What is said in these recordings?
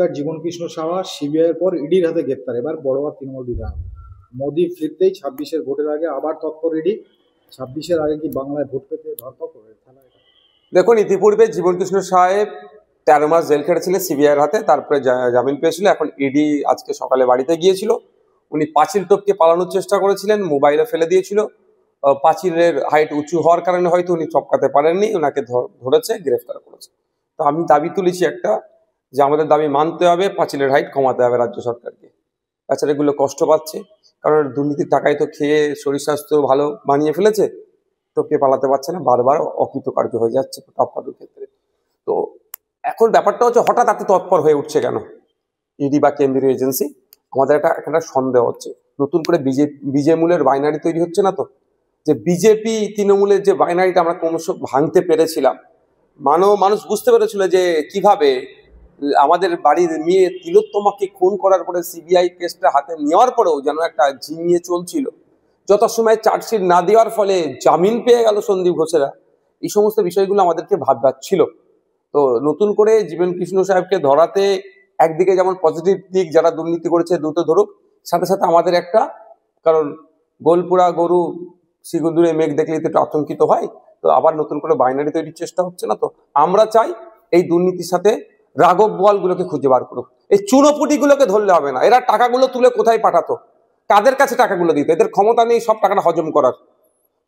Doctor Jibankrishna Saha সিবিআইয়ের পর ইডির হাতে গ্রেপ্তার। এবার বড়োয়া তৃণমূল বিধায়ক মোদি ফিরতেই 26-এর ভোটের আগে আবার তৎপর ইডি। 26-এর আগে কি বাংলায় ভোট পেতে ধরপাকড় খেলা? দেখুন, ইতিপূর্বে জীবনকৃষ্ণ সাহেব 13 মাস জেল খেটেছিলেন সিবিআইয়ের হাতে, তারপরে জামিন পেয়েছিল। এখন ইডি আজকে সকালে বাড়িতে গিয়েছিল। উনি পাঁচিল টপকে পালানোর চেষ্টা করেছিলেন, মোবাইলে ফেলে দিয়েছিল। পাঁচিলের হাইট উঁচু হওয়ার কারণে হয়তো উনি টপকাতে পারেননি, ওনাকে ধরেছে, গ্রেফতার করেছে। তো আমি দাবি তুলেছি একটা, যে আমাদের দাবি মানতে হবে, পাঁচিলের হাইট কমাতে হবে রাজ্য সরকারকে। তাছাড়া এগুলো কষ্ট পাচ্ছে, কারণ দুর্নীতির টাকায় তো খেয়ে শরীর স্বাস্থ্য ভালো বানিয়ে ফেলেছে, টপকে পালাতে পারছে না, বারবার অকৃতকার্য হয়ে যাচ্ছে টপকানোর ক্ষেত্রে। তো এখন ব্যাপারটা হচ্ছে, হঠাৎ এত তৎপর হয়ে উঠছে কেন ইডি বা কেন্দ্রীয় এজেন্সি? আমাদের একটা সন্দেহ হচ্ছে, নতুন করে বিজেমূলের বাইনারি তৈরি হচ্ছে না তো? যে বিজেপি তৃণমূলের যে বাইনারিটা আমরা ক্রমশ ভাঙতে পেরেছিলাম, মানুষ বুঝতে পেরেছিল যে কিভাবে আমাদের বাড়ির মেয়ে তিলোত্তমাকে খুন করার পরে সিবিআই কেসটা হাতে নেওয়ার পরেও যেন একটা ঝিমিয়ে চলছিল। যত সময় চার্জশিট না দেওয়ার ফলে জামিন পেয়ে গেল সন্দীপ ঘোষেরা, এই সমস্ত বিষয়গুলো আমাদেরকে ভাবছিল। তো নতুন করে জীবনকৃষ্ণ সাহেবকে ধরাতে একদিকে যেমন পজিটিভ দিক, যারা দুর্নীতি করেছে দ্রুত ধরুক, সাথে সাথে আমাদের একটা, কারণ গোলপুরা গরু শিগুদুরে মেঘ দেখলে তো আতঙ্কিত হয়। তো আবার নতুন করে বাইনারি তৈরির চেষ্টা হচ্ছে না তো? আমরা চাই এই দুর্নীতির সাথে রাঘব বোয়ালগুলোকে খুঁজে বার করুক। এই চুনোপুটিগুলোকে ধরলে হবে না। এরা টাকাগুলো তুলে কোথায় পাঠাতো, কাদের কাছে টাকাগুলো দিত? এদের ক্ষমতা নেই সব টাকাটা হজম করার।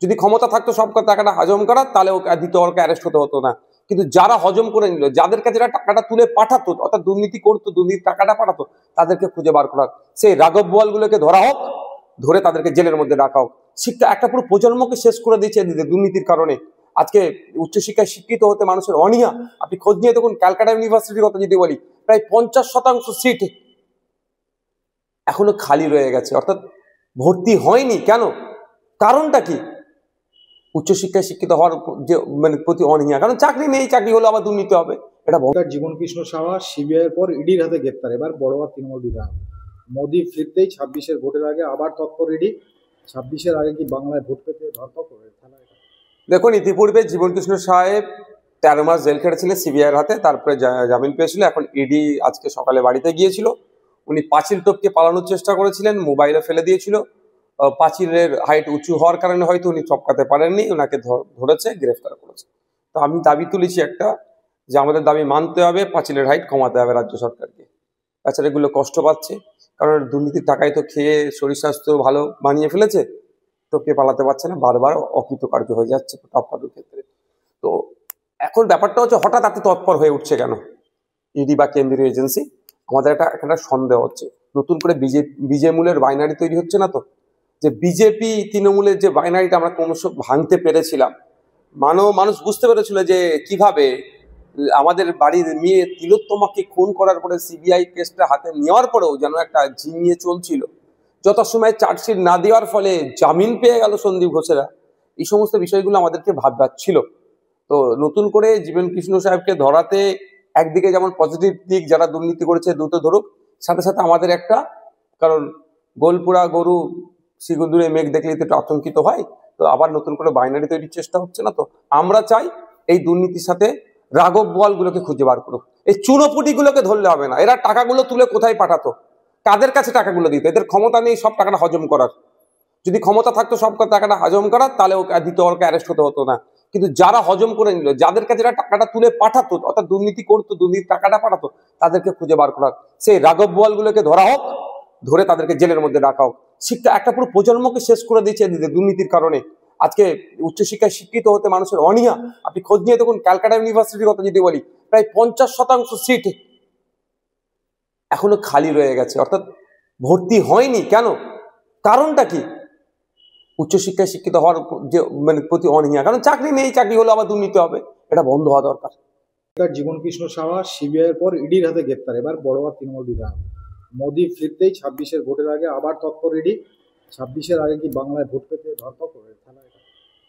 যদি ক্ষমতা থাকতো সব টাকাটা হজম করার, তাহলে ওকে দ্বিতীয়বারকে অ্যারেস্ট হতে হতো না। কিন্তু যারা হজম করে নিল, যাদের কাছে এরা টাকাটা তুলে পাঠাতো, অর্থাৎ দুর্নীতি করতো, দুর্নীতির টাকাটা পাঠাতো, তাদেরকে খুঁজে বার করা। সেই রাঘব বোয়ালগুলোকে ধরা হোক, ধরে তাদেরকে জেলের মধ্যে রাখা হোক। শিক্ষা একটা পুরো প্রজন্মকে শেষ করে দিয়েছে দুর্নীতির কারণে। আজকে উচ্চশিক্ষায় শিক্ষিত হতে মানুষের অনীহা। আপনি খোঁজ নিয়ে দেখুন, ক্যালকাটা ইউনিভার্সিটির কথা যদি বলি, প্রায় 50% সিট এখনো খালি রয়ে গেছে, অর্থাৎ ভর্তি হয়নি। কেন? কারণটা কি? উচ্চশিক্ষায় শিক্ষিত হওয়ার যে প্রতি অনীহা, কারণ চাকরি নেই, চাকরি হলে আবার দুর্নীতি হবে। এটা জীবনকৃষ্ণ সাহা সিবিআইয়ের পর ইডির হাতে গ্রেপ্তার। এবার বড়োয়া তৃণমূল বিধায়ক মোদি ফিরতেই 26-এর ভোটের আগে আবার তৎপর ইডি। 26-এর আগে কি বাংলায় ভোট পেতে ধরপাকড় খেলা? দেখুন, ইতিপূর্বে জীবনকৃষ্ণ সাহেব 13 মাস জেল খেটেছিলেন সিবিআইয়ের হাতে, তারপরে জামিন পেয়েছিল। এখন ইডি আজকে সকালে বাড়িতে গিয়েছিল। উনি পাঁচিল টপকে পালানোর চেষ্টা করেছিলেন, মোবাইলে ফেলে দিয়েছিল। পাঁচিলের হাইট উঁচু হওয়ার কারণে হয়তো উনি টপকাতে পারেননি, ওনাকে ধরেছে, গ্রেফতার করেছে। তো আমি দাবি তুলেছি একটা, যে আমাদের দাবি মানতে হবে, পাঁচিলের হাইট কমাতে হবে রাজ্য সরকারকে। তাছাড়া এগুলো কষ্ট পাচ্ছে, কারণ দুর্নীতির টাকায় তো খেয়ে শরীর স্বাস্থ্য ভালো বানিয়ে ফেলেছে, টপকে পালাতে পারছে না, বারবার অকৃতকার্য হয়ে যাচ্ছে টপকানোর ক্ষেত্রে। তো এখন ব্যাপারটা হচ্ছে, হঠাৎ এত তৎপর হয়ে উঠছে কেন ইডি বা কেন্দ্রীয় এজেন্সি? আমাদের একটা সন্দেহ হচ্ছে, নতুন করে বিজেমূলের বাইনারি তৈরি হচ্ছে না তো? যে বিজেপি তৃণমূলের যে বাইনারিটা আমরা ক্রমশ ভাঙতে পেরেছিলাম, মানুষ বুঝতে পেরেছিল যে কিভাবে আমাদের বাড়ির মেয়ে তিলোত্তমাকে খুন করার পরে সিবিআই কেসটা হাতে নেওয়ার পরেও যেন একটা ঝিমিয়ে চলছিল। যত সময় চার্জশিট না দেওয়ার ফলে জামিন পেয়ে গেল সন্দীপ ঘোষেরা, এই সমস্ত বিষয়গুলো আমাদেরকে ভাবছিল। তো নতুন করে জীবনকৃষ্ণ সাহেবকে ধরাতে একদিকে যেমন পজিটিভ দিক, যারা দুর্নীতি করেছে দ্রুত ধরুক, সাথে সাথে আমাদের একটা, কারণ গোলপুরা গরু শিগুদুরে মেঘ দেখলে তো আতঙ্কিত হয়। তো আবার নতুন করে বাইনারি তৈরির চেষ্টা হচ্ছে না তো? আমরা চাই এই দুর্নীতির সাথে রাঘব বোয়ালগুলোকে খুঁজে বার করুক। এই চুনোপুটিগুলোকে ধরলে হবে না। এরা টাকাগুলো তুলে কোথায় পাঠাতো, কাদের কাছে টাকাগুলো দিত? এদের ক্ষমতা নেই সব টাকাটা হজম করার। যদি ক্ষমতা থাকতো সব টাকাটা হজম করার, তাহলে ওকে দ্বিতীয়বারকে অ্যারেস্ট হতে হতো না। কিন্তু যারা হজম করে নিল, যাদের কাছে এরা টাকাটা তুলে পাঠাতো, অর্থাৎ দুর্নীতি করতো, দুর্নীতির টাকাটা পাঠাতো, তাদেরকে খুঁজে বার করা। সেই রাঘব বোয়ালগুলোকে ধরা হোক, ধরে তাদেরকে জেলের মধ্যে রাখা হোক। শিক্ষা একটা পুরো প্রজন্মকে শেষ করে দিয়েছে দুর্নীতির কারণে। আজকে উচ্চশিক্ষায় শিক্ষিত হতে মানুষের অনীহা। আপনি খোঁজ নিয়ে দেখুন, ক্যালকাটা ইউনিভার্সিটির কথা যদি বলি, প্রায় 50% সিট এখনো খালি রয়ে গেছে, অর্থাৎ ভর্তি হয়নি। কেন? কারণটা কি? উচ্চশিক্ষায় শিক্ষিত হওয়ার যে প্রতি অনীহা, কারণ চাকরি নেই, চাকরি হলে আবার দুর্নীতি হবে। এটা বন্ধ হওয়া দরকার। জীবনকৃষ্ণ সাহা সিবিআইয়ের পর ইডির হাতে গ্রেপ্তার। এবার বড়োয়া তৃণমূল বিধায়ক মোদি ফিরতেই 26-এর ভোটের আগে আবার তৎপর ইডি। 26-এর আগে কি বাংলায় ভোট পেতে ধরপাকড় খেলা?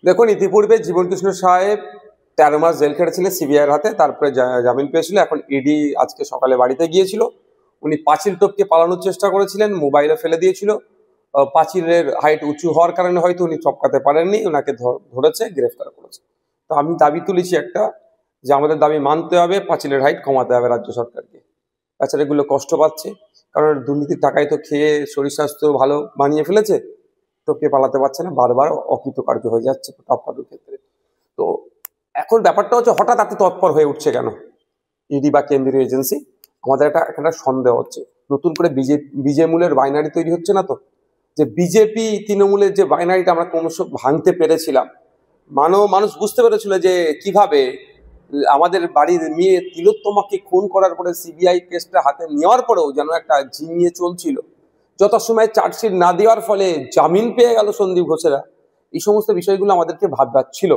দেখুন, ইতিপূর্বে জীবনকৃষ্ণ সাহেব 13 মাস জেল খেটেছিলেন সিবিআইয়ের হাতে, তারপরে জামিন পেয়েছিল। এখন ইডি আজকে সকালে বাড়িতে গিয়েছিল। উনি পাঁচিল টপকে পালানোর চেষ্টা করেছিলেন, মোবাইলে ফেলে দিয়েছিল। পাঁচিলের হাইট উঁচু হওয়ার কারণে হয়তো উনি টপকাতে পারেননি, ওনাকে ধরেছে, গ্রেফতার করেছে। তো আমি দাবি তুলেছি একটা, যে আমাদের দাবি মানতে হবে, পাঁচিলের হাইট কমাতে হবে রাজ্য সরকারকে। বেচারাগুলো কষ্ট পাচ্ছে, কারণ দুর্নীতির টাকায় তো খেয়ে শরীর স্বাস্থ্য ভালো বানিয়ে ফেলেছে, টপকে পালাতে পারছে না, বারবার অকৃতকার্য হয়ে যাচ্ছে টপকানোর ক্ষেত্রে। তো এখন ব্যাপারটা হচ্ছে হঠাৎ এত তৎপর হয়ে উঠছে কেন ইডি বা কেন্দ্রীয় এজেন্সি? আমাদের একটা সন্দেহ হচ্ছে, নতুন করে বিজেমূলের বাইনারি তৈরি হচ্ছে না তো? যে বিজেপি তৃণমূলের যে বাইনারিটা আমরা ক্রমশ ভাঙতে পেরেছিলাম, মানুষ বুঝতে পেরেছিল যে কিভাবে আমাদের বাড়ির মেয়ে তিলোত্তমাকে খুন করার পরে সিবিআই কেসটা হাতে নেওয়ার পরেও যেন একটা ঝিমিয়ে চলছিল, যথাসময়ে চার্জশিট না দেওয়ার ফলে জামিন পেয়ে গেল সন্দীপ ঘোষেরা। এই সমস্ত বিষয়গুলো আমাদেরকে ভাবছিল।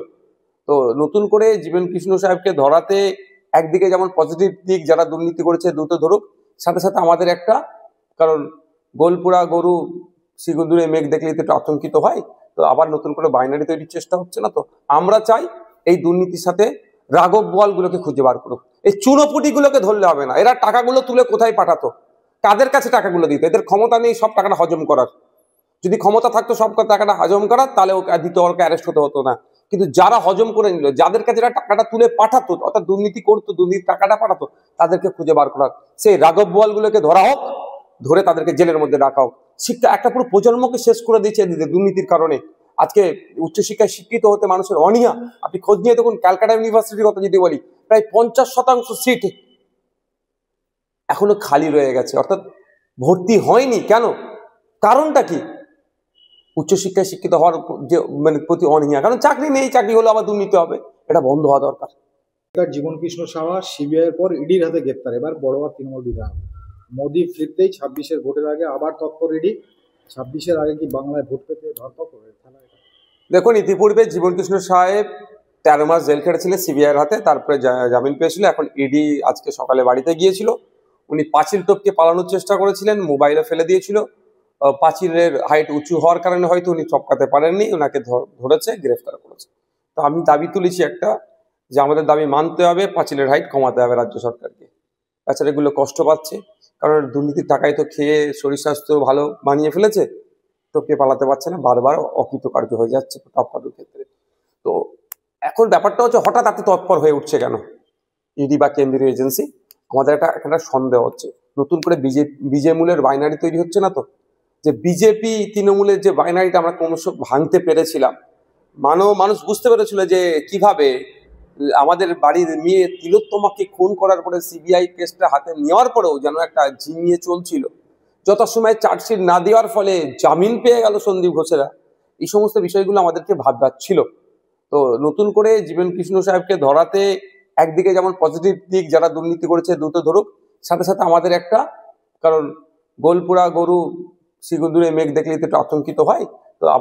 তো নতুন করে জীবন কৃষ্ণ সাহেবকে ধরাতে একদিকে যেমন পজিটিভ দিক, যারা দুর্নীতি করেছে দ্রুত ধরুক, সাথে সাথে আমাদের একটা, কারণ গোলপুরা গরু সিগুদুরে মেঘ দেখলে তো একটু আতঙ্কিত হয়, তো আবার নতুন করে বাইনারি তৈরির চেষ্টা হচ্ছে না তো? আমরা চাই এই দুর্নীতির সাথে রাঘব বোয়ালগুলোকে খুঁজে বার করুক। এই চুনোপুটিগুলোকে ধরলে হবে না, এরা টাকাগুলো তুলে কোথায় পাঠাতো, কাদের কাছে টাকাগুলো দিত? এদের ক্ষমতা নেই সব টাকাটা হজম করার। যদি ক্ষমতা থাকতো সব টাকাটা হজম করার, তাহলে ওকে ওকে অ্যারেস্ট হতে হতো না। কিন্তু যারা হজম করে নিল, যাদের কাছে এরা টাকাটা তুলে পাঠাতো, অর্থাৎ দুর্নীতি করতো, দুর্নীতির টাকাটা পাঠাতো, তাদেরকে খুঁজে বার করা। সেই রাঘব বোয়ালগুলোকে ধরা হোক, ধরে তাদেরকে জেলের মধ্যে রাখা হোক। শিক্ষা একটা পুরো প্রজন্মকে শেষ করে দিয়েছে দুর্নীতির কারণে। আজকে উচ্চশিক্ষায় শিক্ষিত হতে মানুষের অনীহা। আপনি খোঁজ নিয়ে দেখুন, ক্যালকাটা ইউনিভার্সিটির কথা যদি বলি, প্রায় 50% সিট এখনো খালি রয়ে গেছে, অর্থাৎ ভর্তি হয়নি। কেন? কারণটা কি? উচ্চশিক্ষায় শিক্ষিত হওয়ার যে প্রতি অনীহা, কারণ চাকরি নেই, চাকরি হলে আবার দুর্নীতি হবে। এটা বন্ধ হওয়া দরকার। জীবন কৃষ্ণ সাহা সিবিআই পর ইডির হাতে গ্রেপ্তার, এবার বড়োয়া তৃণমূল বিধায়ক। মোদী ফিরতেই 26-এর ভোটের আগে আবার তৎপর ইডি। 26-এর আগে কি বাংলায় ভোট পেতে ধরপাকড় খেলা এটা? দেখুন, ইতিপূর্বে জীবন কৃষ্ণ সাহেব 13 মাস জেল খেটেছিলেন সিবিআইয়ের হাতে, তারপরে জামিন পেয়েছিল। এখন ইডি আজকে সকালে বাড়িতে গিয়েছিল। উনি পাঁচিল টপকে পালানোর চেষ্টা করেছিলেন, মোবাইলে ফেলে দিয়েছিল। পাঁচিলের হাইট উঁচু হওয়ার কারণে হয়তো উনি টপকাতে পারেননি, ওনাকে ধরেছে, গ্রেফতার করেছে। তো আমি দাবি তুলেছি একটা, যে আমাদের দাবি মানতে হবে, পাঁচিলের হাইট কমাতে হবে রাজ্য সরকারকে। বেচারাগুলো কষ্ট পাচ্ছে, কারণ দুর্নীতির টাকায় তো খেয়ে শরীর স্বাস্থ্য ভালো বানিয়ে ফেলেছে, টপকে পালাতে পারছে না, বারবার অকৃতকার্য হয়ে যাচ্ছে টপকানোর ক্ষেত্রে। তো এখন ব্যাপারটা হচ্ছে হঠাৎ এত তৎপর হয়ে উঠছে কেন ইডি বা কেন্দ্রীয় এজেন্সি? আমাদের একটা সন্দেহ হচ্ছে, নতুন করে বিজেমূলের বাইনারি তৈরি হচ্ছে না তো? যে বিজেপি তৃণমূলের যে বাইনারিটা আমরা ক্রমশ ভাঙতে পেরেছিলাম, মানুষ বুঝতে পেরেছিল যে কিভাবে আমাদের বাড়ির মেয়ে তিলোত্তমাকে খুন করার পরে সিবিআই কেসটা হাতে নেওয়ার পরেও যেন একটা ঝিমিয়ে চলছিল, যথাসময়ে চার্জশিট না দেওয়ার ফলে জামিন পেয়ে গেল সন্দীপ ঘোষেরা। এই সমস্ত বিষয়গুলো আমাদেরকে ভাবছিল। তো নতুন করে জীবন কৃষ্ণ সাহেবকে ধরাতে একদিকে যেমন পজিটিভ দিক, যারা দুর্নীতি করেছে দ্রুত ধরুক, সাথে সাথে আমাদের একটা, কারণ গোলপুরা গরু সিগুদুরে মেঘ দেখলে তো একটু আতঙ্কিত হয়, তো